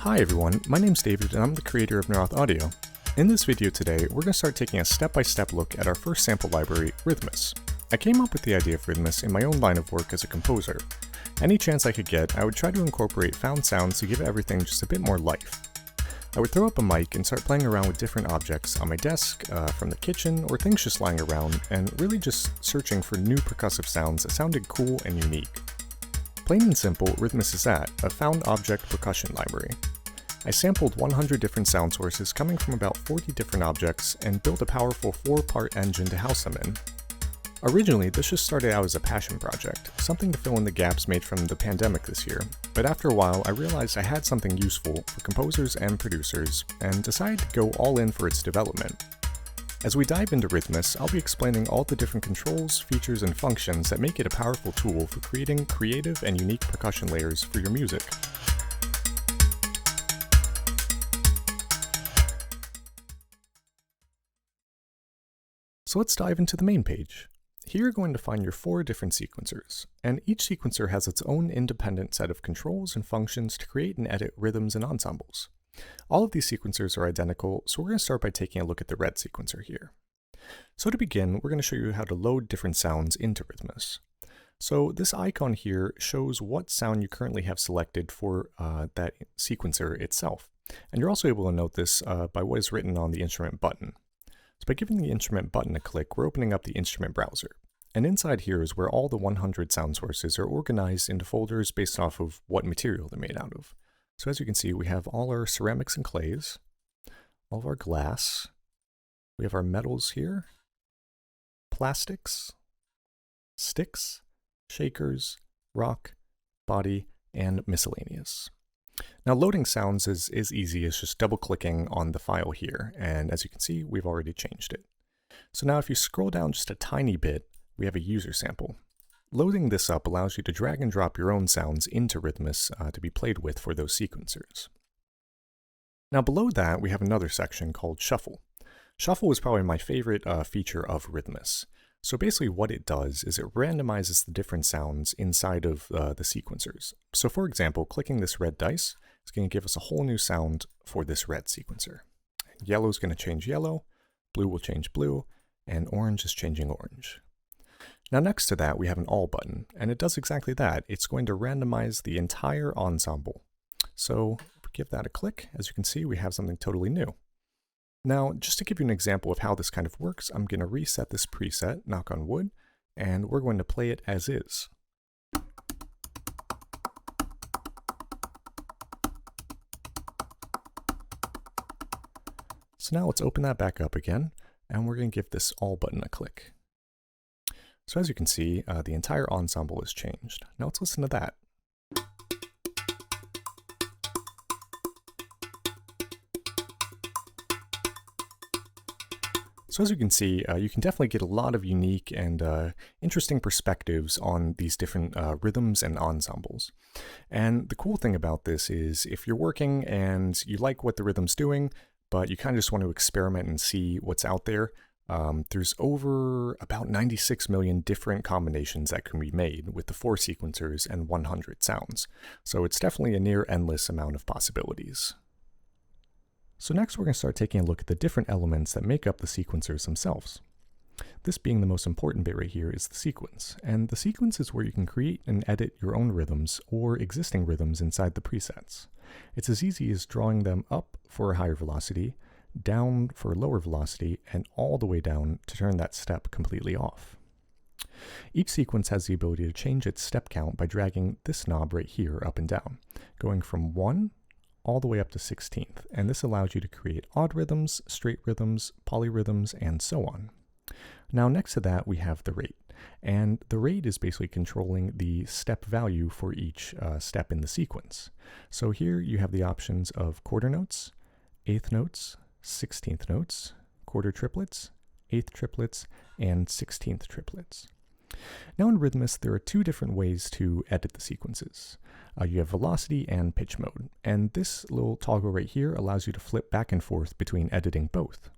Hi everyone, my name's David and I'm the creator of Naroth Audio. In this video today, we're going to start taking a step-by-step look at our first sample library, RHYTHMUS. I came up with the idea of RHYTHMUS in my own line of work as a composer. Any chance I could get, I would try to incorporate found sounds to give everything just a bit more life. I would throw up a mic and start playing around with different objects on my desk, from the kitchen, or things just lying around, and really just searching for new percussive sounds that sounded cool and unique. Plain and simple, RHYTHMUS is that, a found object percussion library. I sampled 100 different sound sources coming from about 40 different objects and built a powerful 4-part engine to house them in. Originally, this just started out as a passion project, something to fill in the gaps made from the pandemic this year, but after a while I realized I had something useful for composers and producers, and decided to go all in for its development. As we dive into RHYTHMUS, I'll be explaining all the different controls, features, and functions that make it a powerful tool for creating creative and unique percussion layers for your music. So let's dive into the main page. Here you're going to find your 4 different sequencers, and each sequencer has its own independent set of controls and functions to create and edit rhythms and ensembles. All of these sequencers are identical, so we're going to start by taking a look at the red sequencer here. So to begin, we're going to show you how to load different sounds into RHYTHMUS. So this icon here shows what sound you currently have selected for that sequencer itself. And you're also able to note this by what is written on the instrument button. So by giving the instrument button a click, we're opening up the instrument browser. And inside here is where all the 100 sound sources are organized into folders based off of what material they're made out of. So as you can see, we have all our ceramics and clays, all of our glass, we have our metals here, plastics, sticks, shakers, rock, body, and miscellaneous. Now loading sounds is as easy as just double clicking on the file here, and as you can see, we've already changed it. So now if you scroll down just a tiny bit, we have a user sample. Loading this up allows you to drag and drop your own sounds into RHYTHMUS to be played with for those sequencers. Now below that, we have another section called Shuffle. Shuffle is probably my favorite feature of RHYTHMUS. So basically what it does is it randomizes the different sounds inside of the sequencers. So for example, clicking this red dice is going to give us a whole new sound for this red sequencer. Yellow is going to change yellow, blue will change blue, and orange is changing orange. Now next to that we have an all button, and it does exactly that. It's going to randomize the entire ensemble. So if we give that a click, as you can see, we have something totally new. Now, just to give you an example of how this kind of works, I'm going to reset this preset, knock on wood, and we're going to play it as is. So now let's open that back up again, and we're going to give this all button a click. So as you can see, the entire ensemble has changed. Now let's listen to that. So as you can see, you can definitely get a lot of unique and interesting perspectives on these different rhythms and ensembles. And the cool thing about this is if you're working and you like what the rhythm's doing, but you kind of just want to experiment and see what's out there, there's over about 96 million different combinations that can be made with the 4 sequencers and 100 sounds. So it's definitely a near endless amount of possibilities. So next we're going to start taking a look at the different elements that make up the sequencers themselves. This being the most important bit right here is the sequence, and the sequence is where you can create and edit your own rhythms or existing rhythms inside the presets. It's as easy as drawing them up for a higher velocity, down for a lower velocity, and all the way down to turn that step completely off. Each sequence has the ability to change its step count by dragging this knob right here up and down, going from 1 all the way up to 16th, and this allows you to create odd rhythms, straight rhythms, polyrhythms, and so on. Now next to that we have the rate, and the rate is basically controlling the step value for each step in the sequence. So here you have the options of quarter notes, eighth notes, 16th notes, quarter triplets, eighth triplets, and 16th triplets. Now in RHYTHMUS, there are 2 different ways to edit the sequences. You have velocity and pitch mode, and this little toggle right here allows you to flip back and forth between editing both.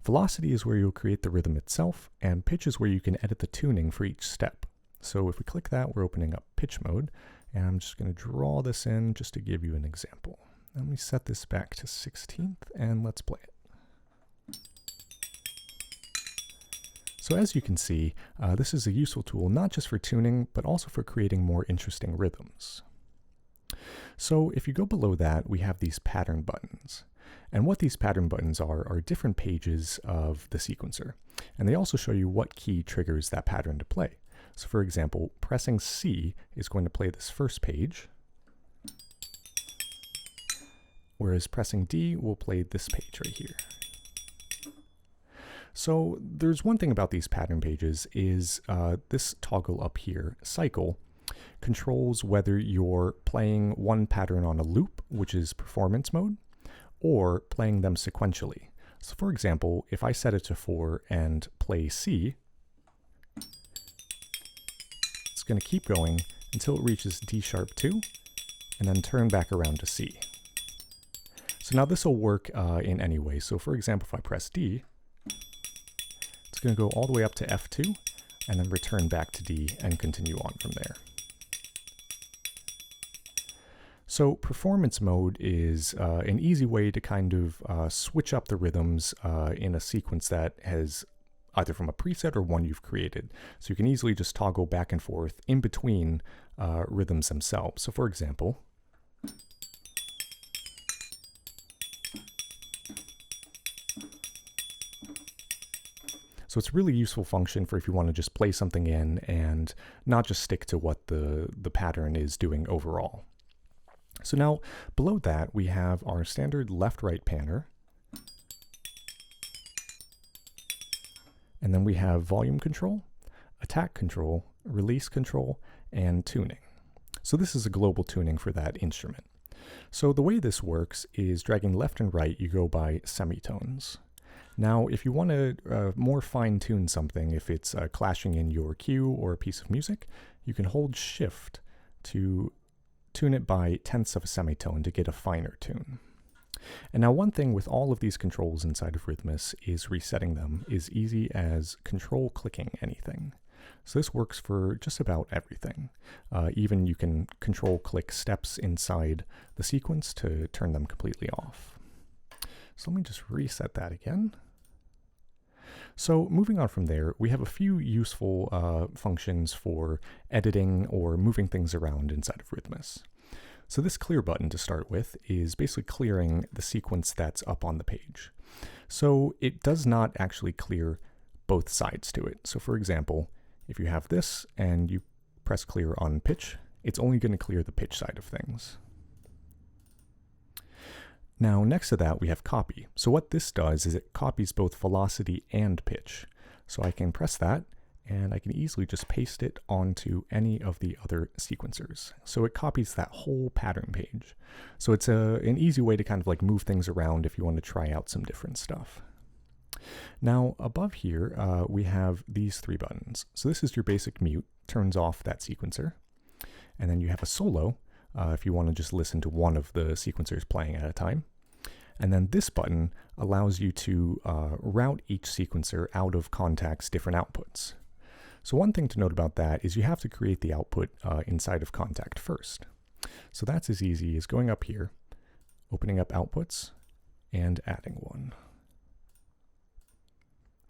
Velocity is where you'll create the rhythm itself, and pitch is where you can edit the tuning for each step. So if we click that, we're opening up pitch mode, and I'm just going to draw this in just to give you an example. Let me set this back to 16th and let's play it. So as you can see, this is a useful tool not just for tuning, but also for creating more interesting rhythms. So if you go below that, we have these pattern buttons. And what these pattern buttons are different pages of the sequencer. And they also show you what key triggers that pattern to play. So for example, pressing C is going to play this first page, whereas pressing D will play this page right here. So there's one thing about these pattern pages is this toggle up here, cycle, controls whether you're playing one pattern on a loop, which is performance mode, or playing them sequentially. So for example, if I set it to 4 and play C, it's going to keep going until it reaches D sharp 2, and then turn back around to C. So now this will work in any way. So for example, if I press D, it's going to go all the way up to F2, and then return back to D and continue on from there. So performance mode is an easy way to kind of switch up the rhythms in a sequence that has either from a preset or one you've created. So you can easily just toggle back and forth in between rhythms themselves. So for example, so it's a really useful function for if you want to just play something in and not just stick to what the pattern is doing overall. So now below that we have our standard left-right panner, and then we have volume control, attack control, release control, and tuning. So this is a global tuning for that instrument. So the way this works is dragging left and right, you go by semitones. Now, if you want to more fine-tune something, if it's clashing in your cue or a piece of music, you can hold Shift to tune it by tenths of a semitone to get a finer tune. And now one thing with all of these controls inside of RHYTHMUS is resetting them is easy as control clicking anything. So this works for just about everything. Even you can control click steps inside the sequence to turn them completely off. So let me just reset that again. So moving on from there, we have a few useful functions for editing or moving things around inside of RHYTHMUS. So this clear button to start with is basically clearing the sequence that's up on the page. So it does not actually clear both sides to it. So for example, if you have this and you press clear on pitch, it's only going to clear the pitch side of things. Now next to that we have copy. So what this does is it copies both velocity and pitch. So I can press that and I can easily just paste it onto any of the other sequencers. So it copies that whole pattern page. So it's an easy way to kind of like move things around if you want to try out some different stuff. Now above here we have these three buttons. So this is your basic mute, turns off that sequencer. And then you have a solo, if you want to just listen to one of the sequencers playing at a time. And then this button allows you to route each sequencer out of Contact's different outputs. So one thing to note about that is you have to create the output inside of Contact first. So that's as easy as going up here, opening up outputs, and adding one.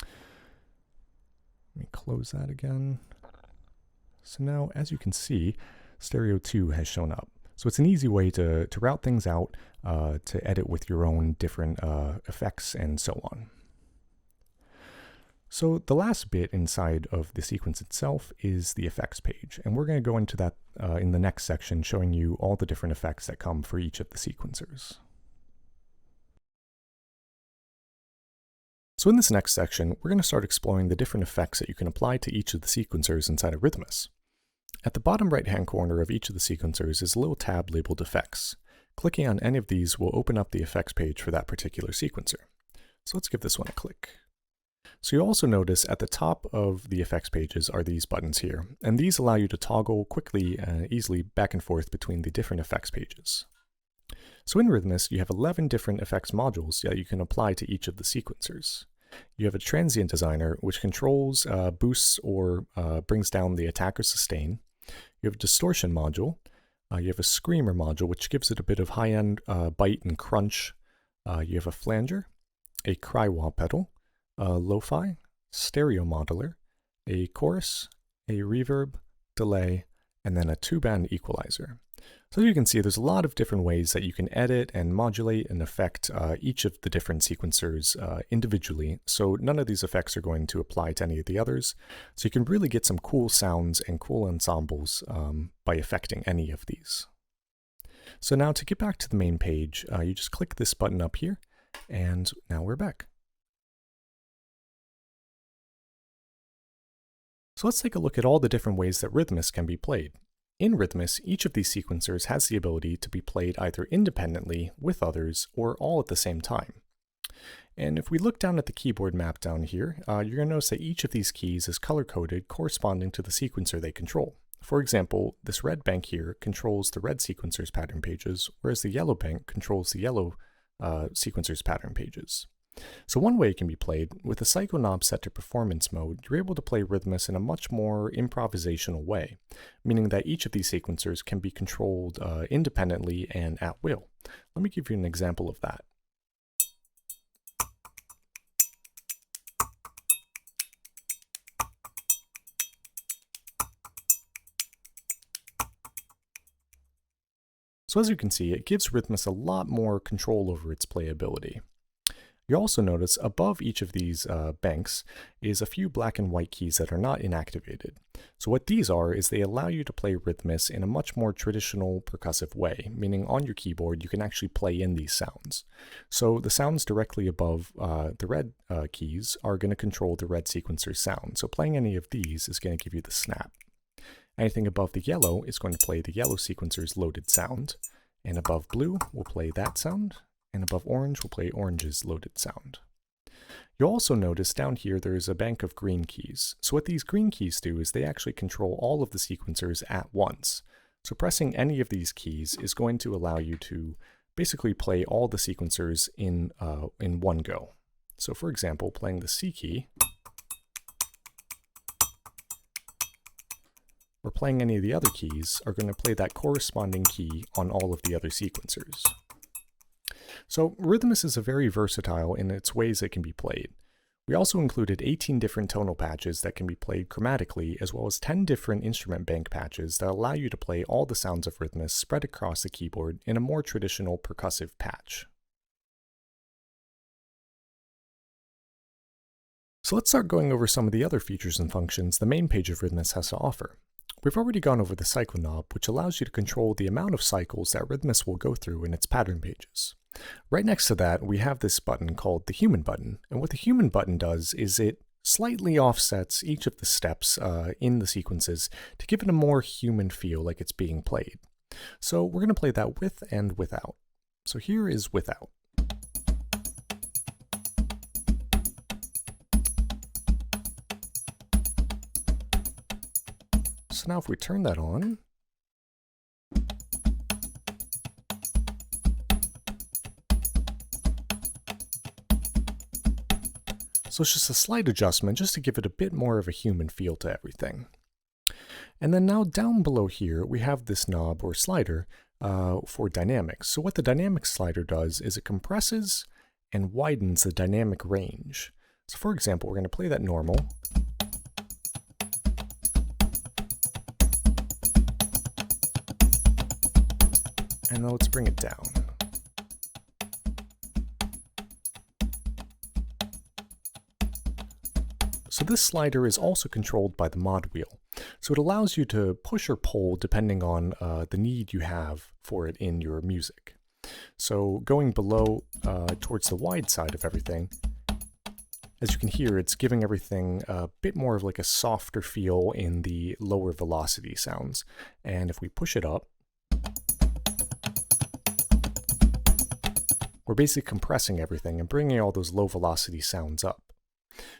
Let me close that again. So now, as you can see, Stereo 2 has shown up. So it's an easy way to route things out, to edit with your own different effects and so on. So the last bit inside of the sequence itself is the effects page. And we're going to go into that in the next section, showing you all the different effects that come for each of the sequencers. So in this next section, we're going to start exploring the different effects that you can apply to each of the sequencers inside of RHYTHMUS. At the bottom right-hand corner of each of the sequencers is a little tab labeled Effects. Clicking on any of these will open up the effects page for that particular sequencer. So let's give this one a click. So you'll also notice at the top of the effects pages are these buttons here, and these allow you to toggle quickly and easily back and forth between the different effects pages. So in RHYTHMUS, you have 11 different effects modules that you can apply to each of the sequencers. You have a transient designer, which controls, boosts, or brings down the attack or sustain. You have a distortion module, You have a screamer module, which gives it a bit of high-end bite and crunch. You have a flanger, a cry-wah pedal, a lo-fi, stereo modular, a chorus, a reverb, delay, and then a 2-band equalizer. So as you can see, there's a lot of different ways that you can edit and modulate and affect each of the different sequencers individually, so none of these effects are going to apply to any of the others. So you can really get some cool sounds and cool ensembles by affecting any of these. So now to get back to the main page, you just click this button up here, and now we're back. So let's take a look at all the different ways that RHYTHMUS can be played. In RHYTHMUS, each of these sequencers has the ability to be played either independently, with others, or all at the same time. And if we look down at the keyboard map down here, you're going to notice that each of these keys is color-coded corresponding to the sequencer they control. For example, this red bank here controls the red sequencer's pattern pages, whereas the yellow bank controls the yellow sequencer's pattern pages. So one way it can be played, with the Psycho knob set to performance mode, you're able to play RHYTHMUS in a much more improvisational way, meaning that each of these sequencers can be controlled independently and at will. Let me give you an example of that. So as you can see, it gives RHYTHMUS a lot more control over its playability. You also notice above each of these banks is a few black and white keys that are not inactivated. So what these are is they allow you to play RHYTHMUS in a much more traditional percussive way, meaning on your keyboard you can actually play in these sounds. So the sounds directly above the red keys are going to control the red sequencer's sound. So playing any of these is going to give you the snap. Anything above the yellow is going to play the yellow sequencer's loaded sound, and above blue will play that sound, and above orange will play orange's loaded sound. You'll also notice down here there is a bank of green keys. So what these green keys do is they actually control all of the sequencers at once. So pressing any of these keys is going to allow you to basically play all the sequencers in one go. So for example, playing the C key, or playing any of the other keys are going to play that corresponding key on all of the other sequencers. So RHYTHMUS is very versatile in its ways it can be played. We also included 18 different tonal patches that can be played chromatically, as well as 10 different instrument bank patches that allow you to play all the sounds of RHYTHMUS spread across the keyboard in a more traditional percussive patch. So let's start going over some of the other features and functions the main page of RHYTHMUS has to offer. We've already gone over the cycle knob, which allows you to control the amount of cycles that RHYTHMUS will go through in its pattern pages. Right next to that, we have this button called the human button, and what the human button does is it slightly offsets each of the steps in the sequences to give it a more human feel, like it's being played. So we're going to play that with and without. So here is without. So now if we turn that on, so it's just a slight adjustment just to give it a bit more of a human feel to everything. And then now down below here, we have this knob or slider for dynamics. So what the dynamics slider does is it compresses and widens the dynamic range. So for example, we're going to play that normal. And now let's bring it down. So this slider is also controlled by the mod wheel. So it allows you to push or pull depending on the need you have for it in your music. So going below towards the wide side of everything, as you can hear, it's giving everything a bit more of like a softer feel in the lower velocity sounds. And if we push it up, we're basically compressing everything and bringing all those low velocity sounds up.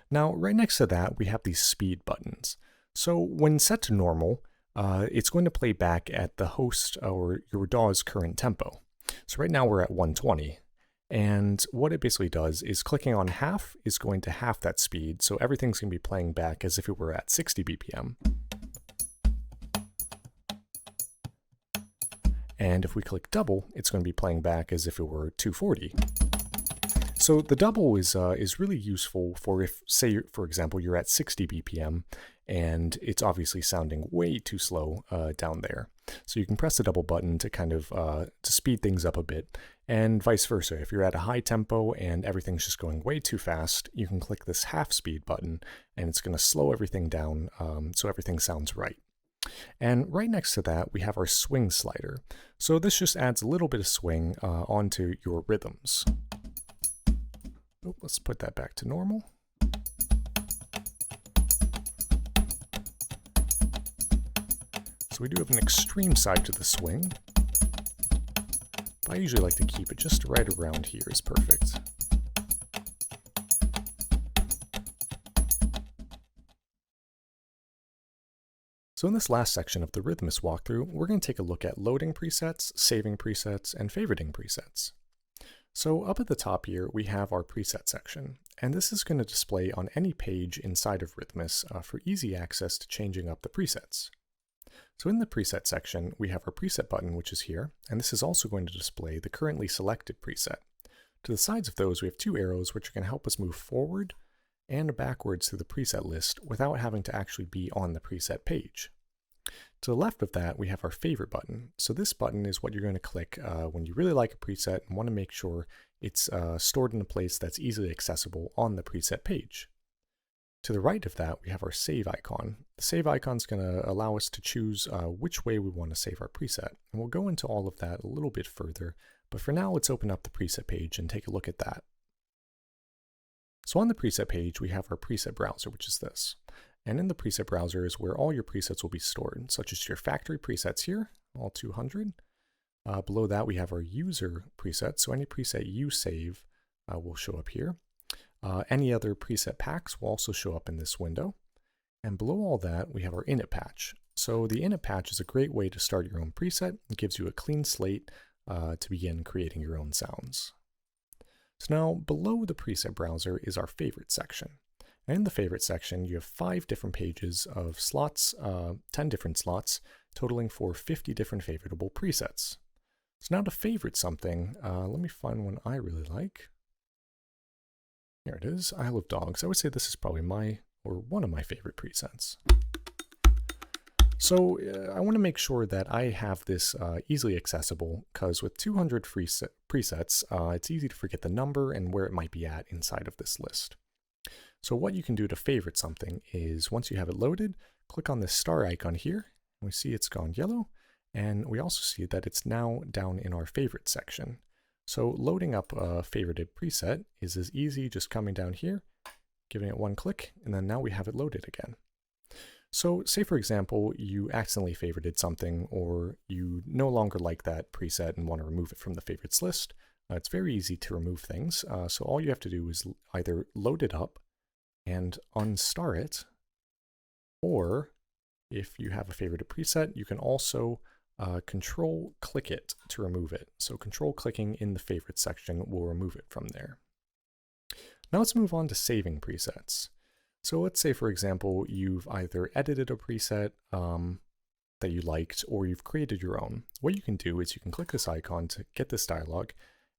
Now, right next to that, we have these speed buttons. So when set to normal, it's going to play back at the host or your DAW's current tempo. So right now we're at 120. And what it basically does is clicking on half is going to half that speed. So everything's going to be playing back as if it were at 60 BPM. And if we click double, it's going to be playing back as if it were 240. So the double is really useful for if, say, for example, you're at 60 BPM and it's obviously sounding way too slow down there. So you can press the double button to kind of to speed things up a bit, and vice versa. If you're at a high tempo and everything's just going way too fast, you can click this half speed button and it's going to slow everything down so everything sounds right. And right next to that, we have our swing slider. So this just adds a little bit of swing onto your rhythms. Oh, let's put that back to normal. So we do have an extreme side to the swing. I usually like to keep it just right around here is perfect. So in this last section of the RHYTHMUS walkthrough, we're going to take a look at loading presets, saving presets, and favoriting presets. So up at the top here, we have our preset section, and this is going to display on any page inside of RHYTHMUS for easy access to changing up the presets. So in the preset section, we have our preset button, which is here, and this is also going to display the currently selected preset. To the sides of those, we have two arrows which are going to help us move forward and backwards through the preset list without having to actually be on the preset page. To the left of that, we have our favorite button. So this button is what you're going to click when you really like a preset and want to make sure it's stored in a place that's easily accessible on the preset page. To the right of that, we have our save icon. The save icon is going to allow us to choose which way we want to save our preset. And we'll go into all of that a little bit further, but for now, let's open up the preset page and take a look at that. So on the preset page, we have our preset browser, which is this. And in the preset browser is where all your presets will be stored, such as your factory presets here, all 200. Below that, we have our user presets. So any preset you save will show up here. Any other preset packs will also show up in this window. And below all that, we have our init patch. So the init patch is a great way to start your own preset. It gives you a clean slate to begin creating your own sounds. So now below the preset browser is our favorite section. And in the favorite section, you have 5 different pages of slots, 10 different slots, totaling for 50 different favorable presets. So now to favorite something, let me find one I really like. Here it is, Isle of Dogs. I would say this is probably one of my favorite presets. So I want to make sure that I have this easily accessible, because with 200 presets, it's easy to forget the number and where it might be at inside of this list. So what you can do to favorite something is, once you have it loaded, click on this star icon here, and we see it's gone yellow, and we also see that it's now down in our favorite section. So loading up a favorited preset is as easy, just coming down here, giving it one click, and then now we have it loaded again. So say for example, you accidentally favorited something, or you no longer like that preset and want to remove it from the favorites list. It's very easy to remove things. So all you have to do is either load it up and unstar it, or if you have a favorited preset, you can also control click it to remove it. So control clicking in the favorite section will remove it from there. Now let's move on to saving presets. So let's say, for example, you've either edited a preset that you liked, or you've created your own. What you can do is you can click this icon to get this dialog,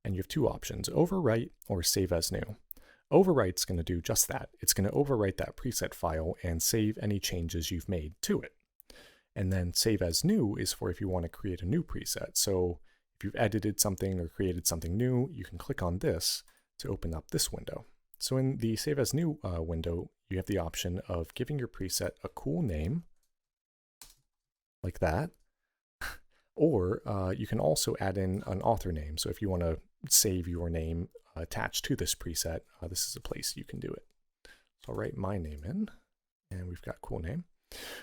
and you have two options: overwrite or save as new. Overwrite's going to do just that. It's going to overwrite that preset file and save any changes you've made to it. And then save as new is for if you want to create a new preset. So if you've edited something or created something new, you can click on this to open up this window. So in the save as new window, you have the option of giving your preset a cool name, like that, or you can also add in an author name. So if you want to save your name attached to this preset, this is a place you can do it. So I'll write my name in, and we've got cool name.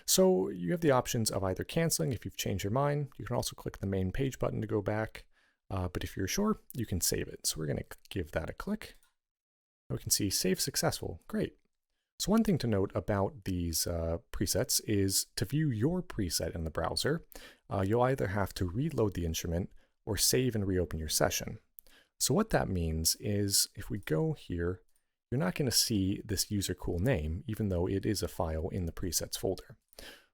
So you have the options of either canceling if you've changed your mind. You can also click the main page button to go back, but if you're sure, you can save it. So we're going to give that a click. We can see save successful. Great. So one thing to note about these presets is to view your preset in the browser, you'll either have to reload the instrument or save and reopen your session. So what that means is if we go here, you're not going to see this user cool name, even though it is a file in the presets folder.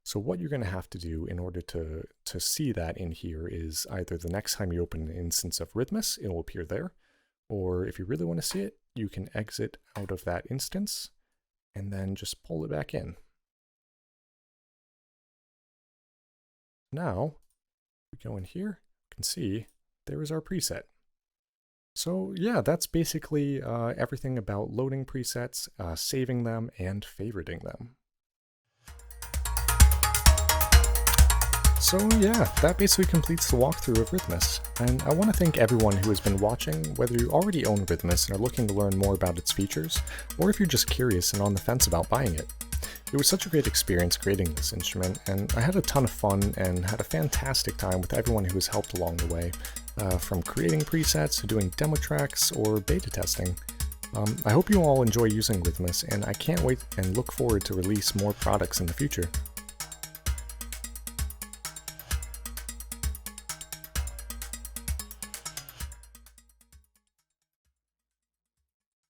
So what you're going to have to do in order to see that in here is either the next time you open an instance of RHYTHMUS, it will appear there, or if you really want to see it, you can exit out of that instance and then just pull it back in. Now, we go in here, you can see there is our preset. So yeah, that's basically everything about loading presets, saving them, and favoriting them. So yeah, that basically completes the walkthrough of RHYTHMUS, and I want to thank everyone who has been watching, whether you already own RHYTHMUS and are looking to learn more about its features, or if you're just curious and on the fence about buying it. It was such a great experience creating this instrument, and I had a ton of fun and had a fantastic time with everyone who has helped along the way, from creating presets to doing demo tracks or beta testing. I hope you all enjoy using RHYTHMUS, and I can't wait and look forward to release more products in the future.